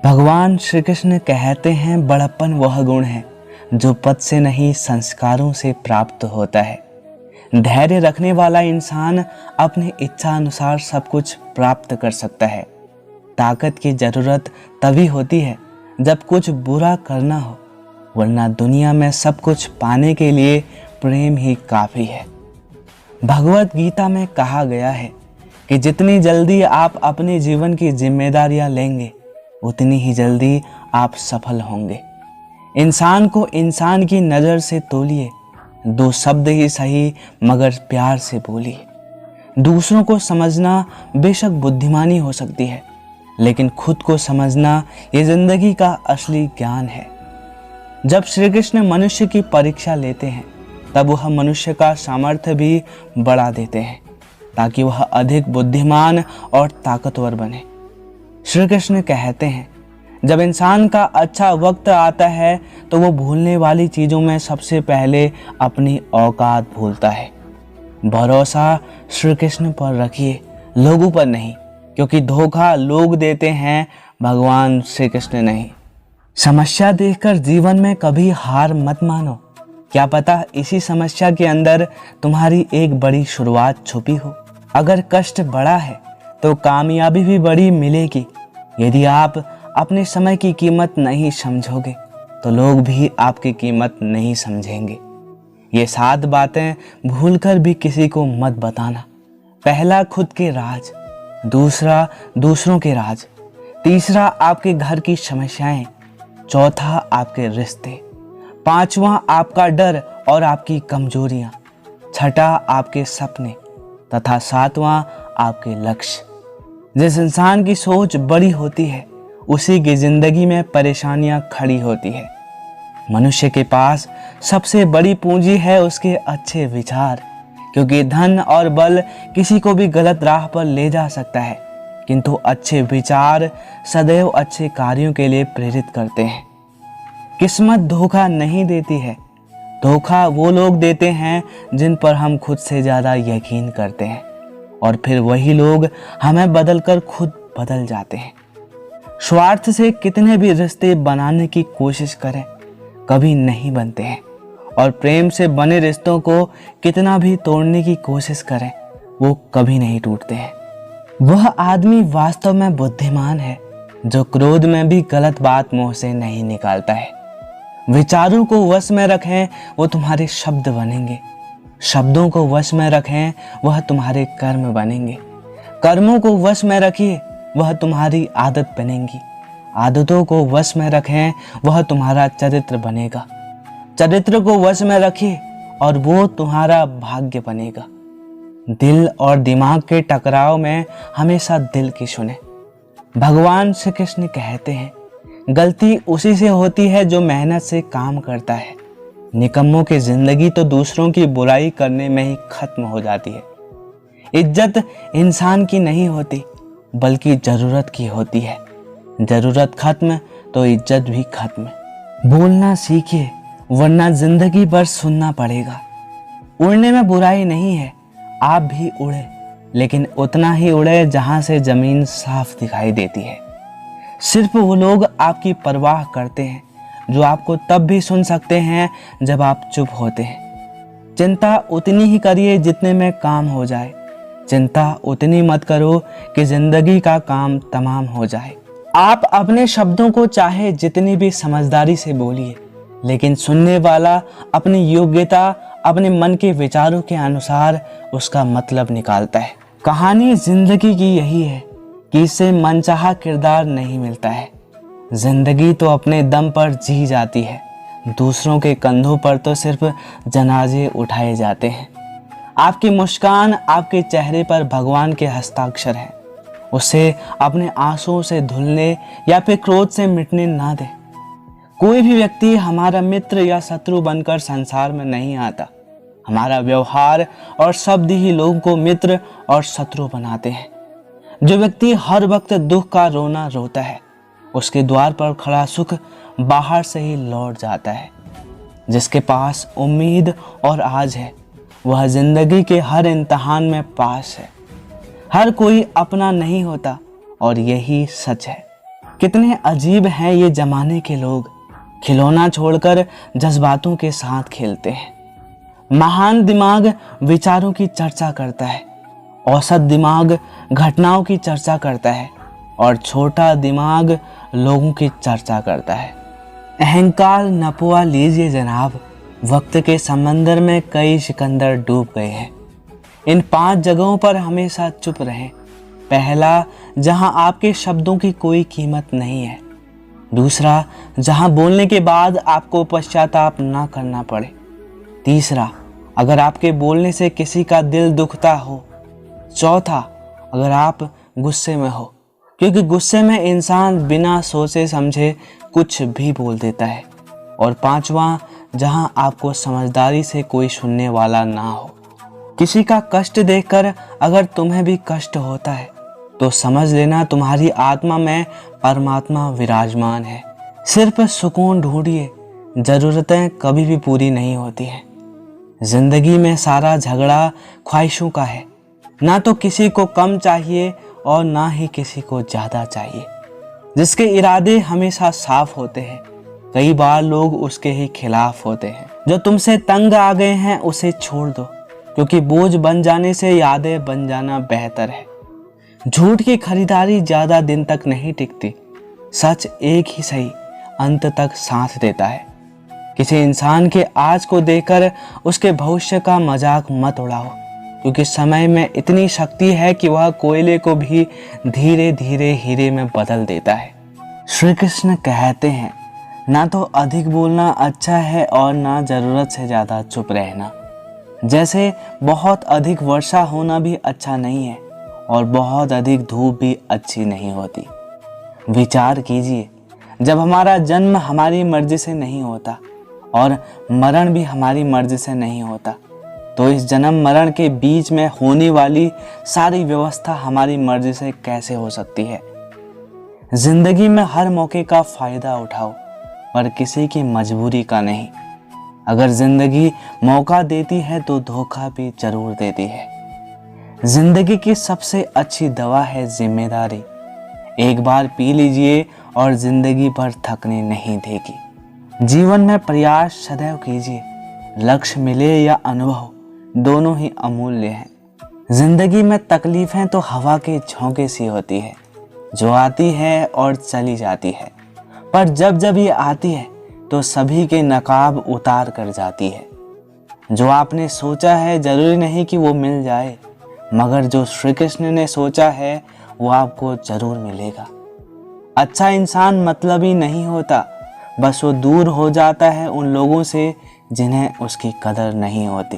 भगवान श्री कृष्ण कहते हैं, बड़प्पन वह गुण है जो पद से नहीं संस्कारों से प्राप्त होता है। धैर्य रखने वाला इंसान अपनी इच्छा अनुसार सब कुछ प्राप्त कर सकता है। ताकत की जरूरत तभी होती है जब कुछ बुरा करना हो, वरना दुनिया में सब कुछ पाने के लिए प्रेम ही काफी है। भगवत गीता में कहा गया है कि जितनी जल्दी आप अपने जीवन की जिम्मेदारियां लेंगे, उतनी ही जल्दी आप सफल होंगे। इंसान को इंसान की नज़र से तोलिए, 2 शब्द ही सही मगर प्यार से बोलिए। दूसरों को समझना बेशक बुद्धिमानी हो सकती है, लेकिन खुद को समझना ये जिंदगी का असली ज्ञान है। जब श्री कृष्ण मनुष्य की परीक्षा लेते हैं, तब वह मनुष्य का सामर्थ्य भी बढ़ा देते हैं ताकि वह अधिक बुद्धिमान और ताकतवर बने। श्री कृष्ण कहते हैं, जब इंसान का अच्छा वक्त आता है तो वो भूलने वाली चीज़ों में सबसे पहले अपनी औकात भूलता है। भरोसा श्री कृष्ण पर रखिए, लोगों पर नहीं, क्योंकि धोखा लोग देते हैं, भगवान श्री कृष्ण नहीं। समस्या देखकर जीवन में कभी हार मत मानो। क्या पता इसी समस्या के अंदर तुम्हारी एक बड़ी शुरुआत छुपी हो। अगर कष्ट बड़ा है तो कामयाबी भी बड़ी मिलेगी। यदि आप अपने समय की कीमत नहीं समझोगे तो लोग भी आपकी कीमत नहीं समझेंगे। ये 7 बातें भूलकर भी किसी को मत बताना। पहला, खुद के राज। दूसरा, दूसरों के राज। तीसरा, आपके घर की समस्याएं। चौथा, आपके रिश्ते। 5वां, आपका डर और आपकी कमजोरियां। 6ठा, आपके सपने। तथा 7वां, आपके लक्ष्य। जिस इंसान की सोच बड़ी होती है, उसी की जिंदगी में परेशानियां खड़ी होती है। मनुष्य के पास सबसे बड़ी पूंजी है उसके अच्छे विचार, क्योंकि धन और बल किसी को भी गलत राह पर ले जा सकता है, किंतु अच्छे विचार सदैव अच्छे कार्यों के लिए प्रेरित करते हैं। किस्मत धोखा नहीं देती है, धोखा वो लोग देते हैं जिन पर हम खुद से ज़्यादा यकीन करते हैं, और फिर वही लोग हमें बदलकर खुद बदल जाते हैं। स्वार्थ से कितने भी रिश्ते बनाने की कोशिश करें, कभी नहीं बनते हैं, और प्रेम से बने रिश्तों को कितना भी तोड़ने की कोशिश करें, वो कभी नहीं टूटते हैं। वह आदमी वास्तव में बुद्धिमान है जो क्रोध में भी गलत बात मुंह से नहीं निकालता है। विचारों को वश में रखें, वो तुम्हारे शब्द बनेंगे। शब्दों को वश में रखें, वह तुम्हारे कर्म बनेंगे। कर्मों को वश में रखिए, वह तुम्हारी आदत बनेंगी। आदतों को वश में रखें, वह तुम्हारा चरित्र बनेगा। चरित्र को वश में रखिए और वो तुम्हारा भाग्य बनेगा। दिल और दिमाग के टकराव में हमेशा दिल की सुने। भगवान श्री कृष्ण कहते हैं, गलती उसी से होती है जो मेहनत से काम करता है। निकम्मों की जिंदगी तो दूसरों की बुराई करने में ही खत्म हो जाती है। इज्जत इंसान की नहीं होती, बल्कि जरूरत की होती है। जरूरत खत्म तो इज्जत भी खत्म। बोलना सीखिए, वरना जिंदगी भर सुनना पड़ेगा। उड़ने में बुराई नहीं है, आप भी उड़े, लेकिन उतना ही उड़े जहां से जमीन साफ दिखाई देती है। सिर्फ वो लोग आपकी परवाह करते हैं जो आपको तब भी सुन सकते हैं जब आप चुप होते हैं। चिंता उतनी ही करिए जितने में काम हो जाए। चिंता उतनी मत करो कि जिंदगी का काम तमाम हो जाए। आप अपने शब्दों को चाहे जितनी भी समझदारी से बोलिए, लेकिन सुनने वाला अपनी योग्यता, अपने मन के विचारों के अनुसार उसका मतलब निकालता है। कहानी जिंदगी की यही है कि इससे मनचाहा किरदार नहीं मिलता है। जिंदगी तो अपने दम पर जी जाती है, दूसरों के कंधों पर तो सिर्फ जनाजे उठाए जाते हैं। आपकी मुस्कान, आपके चेहरे पर भगवान के हस्ताक्षर हैं। उसे अपने आंसुओं से धुलने या फिर क्रोध से मिटने ना दे। कोई भी व्यक्ति हमारा मित्र या शत्रु बनकर संसार में नहीं आता। हमारा व्यवहार और शब्द ही लोगों को मित्र और शत्रु बनाते हैं। जो व्यक्ति हर वक्त दुख का रोना रोता है, उसके द्वार पर खड़ा सुख बाहर से ही लौट जाता है। जिसके पास उम्मीद और आज है, वह जिंदगी के हर इम्तिहान में पास है। हर कोई अपना नहीं होता और यही सच है कितने अजीब हैं ये जमाने के लोग, खिलौना छोड़कर जज्बातों के साथ खेलते हैं। महान दिमाग विचारों की चर्चा करता है, औसत दिमाग घटनाओं की चर्चा करता है और छोटा दिमाग लोगों की चर्चा करता है। अहंकार नपुआ लीजिए जनाब, वक्त के समंदर में कई सिकंदर डूब गए हैं। इन 5 जगहों पर हमेशा चुप रहें। पहला, जहां आपके शब्दों की कोई कीमत नहीं है। दूसरा, जहां बोलने के बाद आपको पश्चाताप ना करना पड़े। तीसरा, अगर आपके बोलने से किसी का दिल दुखता हो। चौथा, अगर आप गुस्से में हो, क्योंकि गुस्से में इंसान बिना सोचे समझे कुछ भी बोल देता है। और पांचवा, जहां आपको समझदारी से कोई सुनने वाला ना हो। किसी का कष्ट देखकर अगर तुम्हें भी कष्ट होता है तो समझ लेना तुम्हारी आत्मा में परमात्मा विराजमान है। सिर्फ सुकून ढूंढिए, जरूरतें कभी भी पूरी नहीं होती हैं। जिंदगी में सारा झगड़ा ख्वाहिशों का है, ना तो किसी को कम चाहिए और ना ही किसी को ज्यादा चाहिए। जिसके इरादे हमेशा साफ होते हैं, कई बार लोग उसके ही खिलाफ होते हैं। जो तुमसे तंग आ गए हैं उसे छोड़ दो, क्योंकि बोझ बन जाने से यादें बन जाना बेहतर है। झूठ की खरीदारी ज्यादा दिन तक नहीं टिकती, सच एक ही सही अंत तक साथ देता है। किसी इंसान के आज को देखकर उसके भविष्य का मजाक मत उड़ाओ, क्योंकि समय में इतनी शक्ति है कि वह कोयले को भी धीरे धीरे हीरे में बदल देता है। श्री कृष्ण कहते हैं, ना तो अधिक बोलना अच्छा है और ना जरूरत से ज्यादा चुप रहना। जैसे बहुत अधिक वर्षा होना भी अच्छा नहीं है और बहुत अधिक धूप भी अच्छी नहीं होती। विचार कीजिए, जब हमारा जन्म हमारी मर्जी से नहीं होता और मरण भी हमारी मर्जी से नहीं होता, तो इस जन्म मरण के बीच में होने वाली सारी व्यवस्था हमारी मर्जी से कैसे हो सकती है। जिंदगी में हर मौके का फायदा उठाओ, पर किसी की मजबूरी का नहीं। अगर जिंदगी मौका देती है तो धोखा भी जरूर देती है। जिंदगी की सबसे अच्छी दवा है जिम्मेदारी। एक बार पी लीजिए और जिंदगी भर थकने नहीं देगी। जीवन में प्रयास सदैव कीजिए, लक्ष्य मिले या अनुभव, दोनों ही अमूल्य हैं। जिंदगी में तकलीफें तो हवा के झोंके सी होती है, जो आती है और चली जाती है, पर जब जब ये आती है तो सभी के नकाब उतार कर जाती है। जो आपने सोचा है जरूरी नहीं कि वो मिल जाए, मगर जो श्री कृष्ण ने सोचा है वो आपको जरूर मिलेगा। अच्छा इंसान मतलबी नहीं होता, बस वो दूर हो जाता है उन लोगों से जिन्हें उसकी कदर नहीं होती।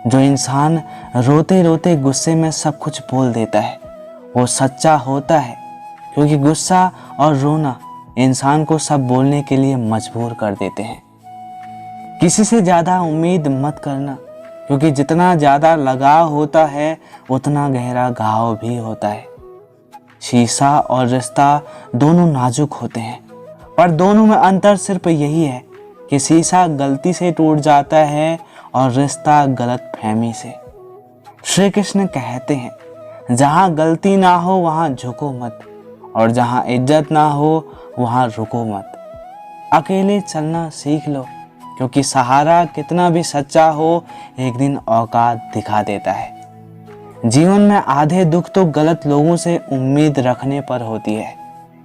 जो इंसान रोते रोते गुस्से में सब कुछ बोल देता है वो सच्चा होता है, क्योंकि गुस्सा और रोना इंसान को सब बोलने के लिए मजबूर कर देते हैं। किसी से ज़्यादा उम्मीद मत करना, क्योंकि जितना ज़्यादा लगाव होता है उतना गहरा घाव भी होता है। शीशा और रिश्ता दोनों नाजुक होते हैं, पर दोनों में अंतर सिर्फ यही है कि शीशा गलती से टूट जाता है और रिश्ता गलत फहमी से। श्री कृष्ण कहते हैं, जहाँ गलती ना हो वहाँ झुको मत, और जहाँ इज्जत ना हो वहाँ रुको मत। अकेले चलना सीख लो, क्योंकि सहारा कितना भी सच्चा हो एक दिन औकात दिखा देता है। जीवन में आधे दुख तो गलत लोगों से उम्मीद रखने पर होती है,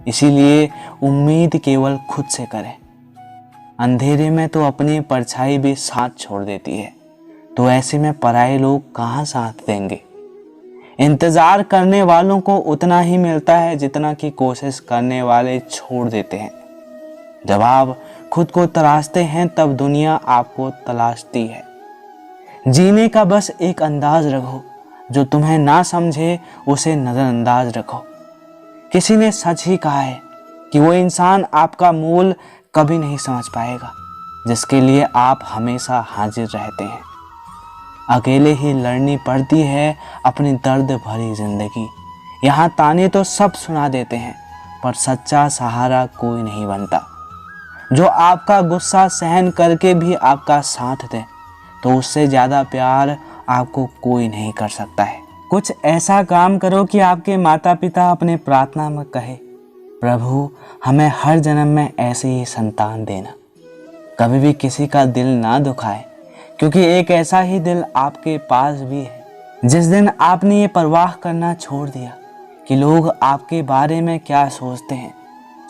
इसीलिए उम्मीद केवल खुद से करें। अंधेरे में तो अपनी परछाई भी साथ छोड़ देती है, तो ऐसे में पराये लोग कहाँ साथ देंगे। इंतजार करने वालों को उतना ही मिलता है जितना कि कोशिश करने वाले छोड़ देते हैं। जब आप खुद को तलाशते हैं तब दुनिया आपको तलाशती है। जीने का बस एक अंदाज रखो, जो तुम्हें ना समझे उसे नजरअंदाज रखो। किसी ने सच ही कहा है कि वो इंसान आपका मूल कभी नहीं समझ पाएगा जिसके लिए आप हमेशा हाजिर रहते हैं। अकेले ही लड़नी पड़ती है अपनी दर्द भरी जिंदगी। यहाँ ताने तो सब सुना देते हैं, पर सच्चा सहारा कोई नहीं बनता। जो आपका गुस्सा सहन करके भी आपका साथ दे, तो उससे ज़्यादा प्यार आपको कोई नहीं कर सकता है। कुछ ऐसा काम करो कि आपके माता पिता अपने प्रार्थना में कहे, प्रभु हमें हर जन्म में ऐसे ही संतान देना, कभी भी किसी का दिल ना दुखाए, क्योंकि एक ऐसा ही दिल आपके पास भी है। जिस दिन आपने ये परवाह करना छोड़ दिया कि लोग आपके बारे में क्या सोचते हैं,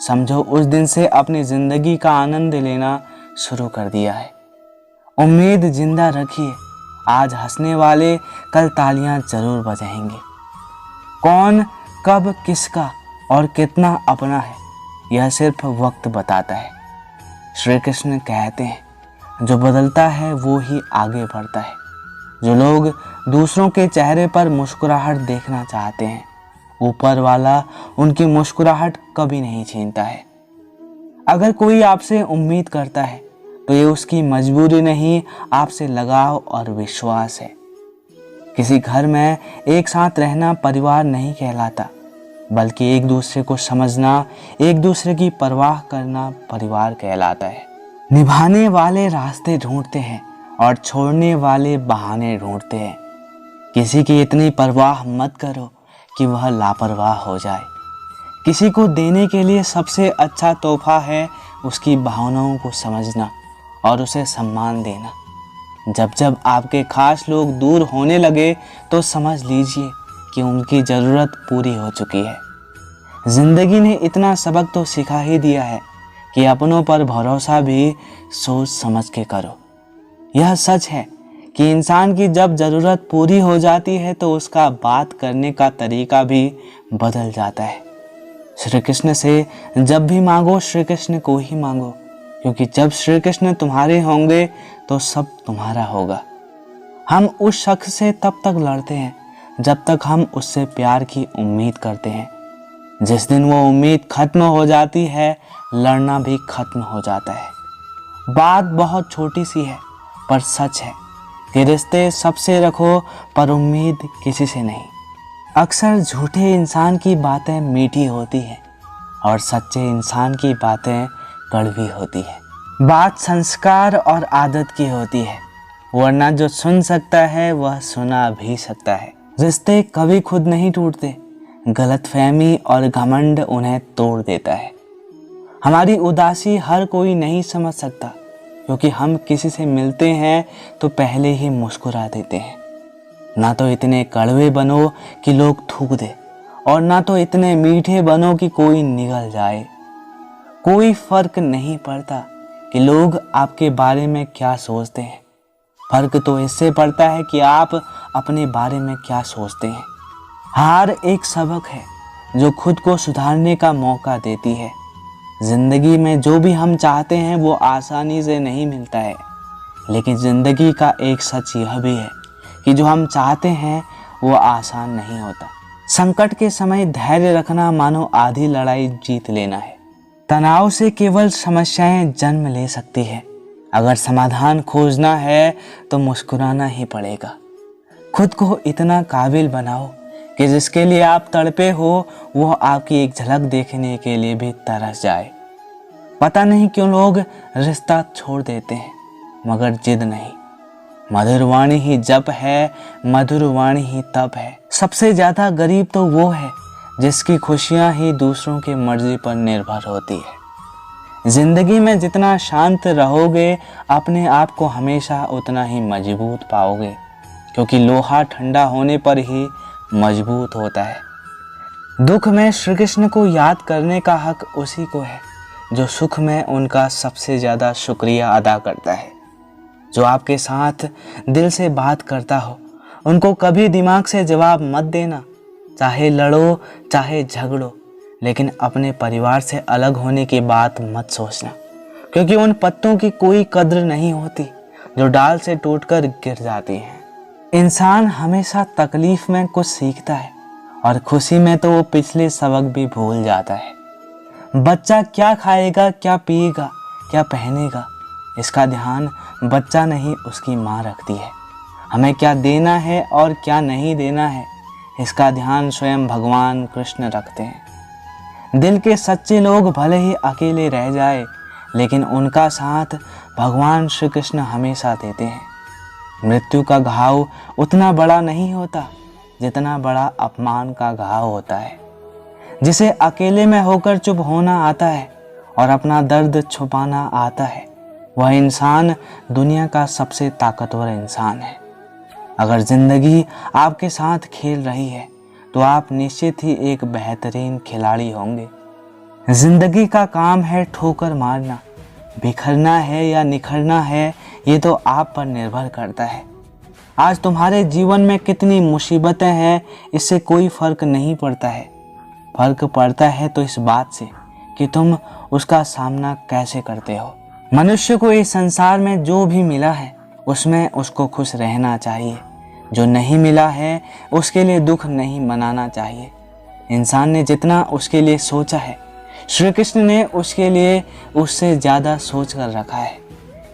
समझो उस दिन से अपनी ज़िंदगी का आनंद लेना शुरू कर दिया है। उम्मीद जिंदा रखिए, आज हंसने वाले कल तालियां जरूर बजाएंगे। कौन कब किसका और कितना अपना है, यह सिर्फ वक्त बताता है। श्री कृष्ण कहते हैं, जो बदलता है वो ही आगे बढ़ता है। जो लोग दूसरों के चेहरे पर मुस्कुराहट देखना चाहते हैं, ऊपर वाला उनकी मुस्कुराहट कभी नहीं छीनता है। अगर कोई आपसे उम्मीद करता है तो ये उसकी मजबूरी नहीं, आपसे लगाव और विश्वास है। किसी घर में एक साथ रहना परिवार नहीं कहलाता, बल्कि एक दूसरे को समझना, एक दूसरे की परवाह करना परिवार कहलाता है। निभाने वाले रास्ते ढूंढते हैं और छोड़ने वाले बहाने ढूंढते हैं। किसी की इतनी परवाह मत करो कि वह लापरवाह हो जाए। किसी को देने के लिए सबसे अच्छा तोहफा है उसकी भावनाओं को समझना और उसे सम्मान देना। जब जब आपके खास लोग दूर होने लगे तो समझ लीजिए कि उनकी ज़रूरत पूरी हो चुकी है। ज़िंदगी ने इतना सबक तो सिखा ही दिया है कि अपनों पर भरोसा भी सोच समझ के करो। यह सच है कि इंसान की जब ज़रूरत पूरी हो जाती है तो उसका बात करने का तरीका भी बदल जाता है। श्री कृष्ण से जब भी मांगो श्री कृष्ण को ही मांगो, क्योंकि जब श्री कृष्ण तुम्हारे होंगे तो सब तुम्हारा होगा। हम उस शख्स से तब तक लड़ते हैं जब तक हम उससे प्यार की उम्मीद करते हैं। जिस दिन वो उम्मीद खत्म हो जाती है, लड़ना भी खत्म हो जाता है। बात बहुत छोटी सी है पर सच है कि रिश्ते सबसे रखो पर उम्मीद किसी से नहीं। अक्सर झूठे इंसान की बातें मीठी होती हैं और सच्चे इंसान की बातें कड़वी होती है। बात संस्कार और आदत की होती है, वरना जो सुन सकता है वह सुना भी सकता है। रिश्ते कभी खुद नहीं टूटते, गलतफहमी और घमंड उन्हें तोड़ देता है। हमारी उदासी हर कोई नहीं समझ सकता, क्योंकि हम किसी से मिलते हैं तो पहले ही मुस्कुरा देते हैं। ना तो इतने कड़वे बनो कि लोग थूक दे, और ना तो इतने मीठे बनो कि कोई निगल जाए। कोई फर्क नहीं पड़ता कि लोग आपके बारे में क्या सोचते हैं, फर्क तो इससे पड़ता है कि आप अपने बारे में क्या सोचते हैं। हार एक सबक है जो खुद को सुधारने का मौका देती है। जिंदगी में जो भी हम चाहते हैं वो आसानी से नहीं मिलता है, लेकिन जिंदगी का एक सच यह भी है कि जो हम चाहते हैं वो आसान नहीं होता। संकट के समय धैर्य रखना मानो आधी लड़ाई जीत लेना है। तनाव से केवल समस्याएं जन्म ले सकती है। अगर समाधान खोजना है तो मुस्कुराना ही पड़ेगा। खुद को इतना काबिल बनाओ कि जिसके लिए आप तड़पे हो वो आपकी एक झलक देखने के लिए भी तरस जाए। पता नहीं क्यों लोग रिश्ता छोड़ देते हैं, मगर जिद नहीं। मधुर वाणी ही जप है, मधुर वाणी ही तप है। सबसे ज्यादा गरीब तो वो है जिसकी खुशियां ही दूसरों की मर्जी पर निर्भर होती है। जिंदगी में जितना शांत रहोगे, अपने आप को हमेशा उतना ही मजबूत पाओगे, क्योंकि लोहा ठंडा होने पर ही मजबूत होता है। दुख में श्री कृष्ण को याद करने का हक उसी को है जो सुख में उनका सबसे ज़्यादा शुक्रिया अदा करता है। जो आपके साथ दिल से बात करता हो, उनको कभी दिमाग से जवाब मत देना। चाहे लड़ो चाहे झगड़ो, लेकिन अपने परिवार से अलग होने की बात मत सोचना, क्योंकि उन पत्तों की कोई कद्र नहीं होती जो डाल से टूटकर गिर जाती हैं। इंसान हमेशा तकलीफ में कुछ सीखता है और खुशी में तो वो पिछले सबक भी भूल जाता है। बच्चा क्या खाएगा, क्या पिएगा, क्या पहनेगा, इसका ध्यान बच्चा नहीं उसकी माँ रखती है। हमें क्या देना है और क्या नहीं देना है, इसका ध्यान स्वयं भगवान कृष्ण रखते हैं। दिल के सच्चे लोग भले ही अकेले रह जाए, लेकिन उनका साथ भगवान श्री कृष्ण हमेशा देते हैं। मृत्यु का घाव उतना बड़ा नहीं होता जितना बड़ा अपमान का घाव होता है। जिसे अकेले में होकर चुप होना आता है और अपना दर्द छुपाना आता है, वह इंसान दुनिया का सबसे ताकतवर इंसान है। अगर जिंदगी आपके साथ खेल रही है तो आप निश्चित ही एक बेहतरीन खिलाड़ी होंगे। जिंदगी का काम है ठोकर मारना, बिखरना है या निखरना है ये तो आप पर निर्भर करता है। आज तुम्हारे जीवन में कितनी मुसीबतें हैं इससे कोई फर्क नहीं पड़ता है। फर्क पड़ता है तो इस बात से कि तुम उसका सामना कैसे करते हो। मनुष्य को इस संसार में जो भी मिला है उसमें उसको खुश रहना चाहिए। जो नहीं मिला है उसके लिए दुख नहीं मनाना चाहिए। इंसान ने जितना उसके लिए सोचा है, श्री कृष्ण ने उसके लिए उससे ज़्यादा सोच कर रखा है।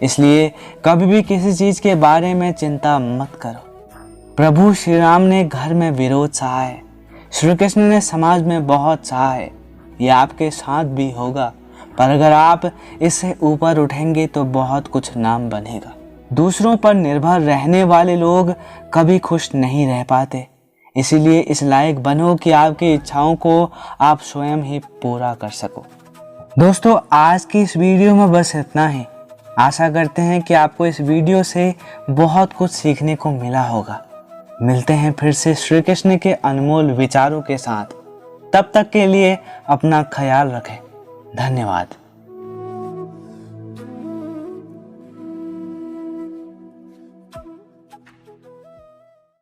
इसलिए कभी भी किसी चीज़ के बारे में चिंता मत करो। प्रभु श्री राम ने घर में विरोध सहा है, श्री कृष्ण ने समाज में बहुत सहा है। ये आपके साथ भी होगा, पर अगर आप इससे ऊपर उठेंगे तो बहुत कुछ नाम बनेगा। दूसरों पर निर्भर रहने वाले लोग कभी खुश नहीं रह पाते। इसीलिए इस लायक बनो कि आपकी इच्छाओं को आप स्वयं ही पूरा कर सको। दोस्तों, आज की इस वीडियो में बस इतना ही। आशा करते हैं कि आपको इस वीडियो से बहुत कुछ सीखने को मिला होगा। मिलते हैं फिर से श्री कृष्ण के अनमोल विचारों के साथ। तब तक के लिए अपना ख्याल रखें। धन्यवाद।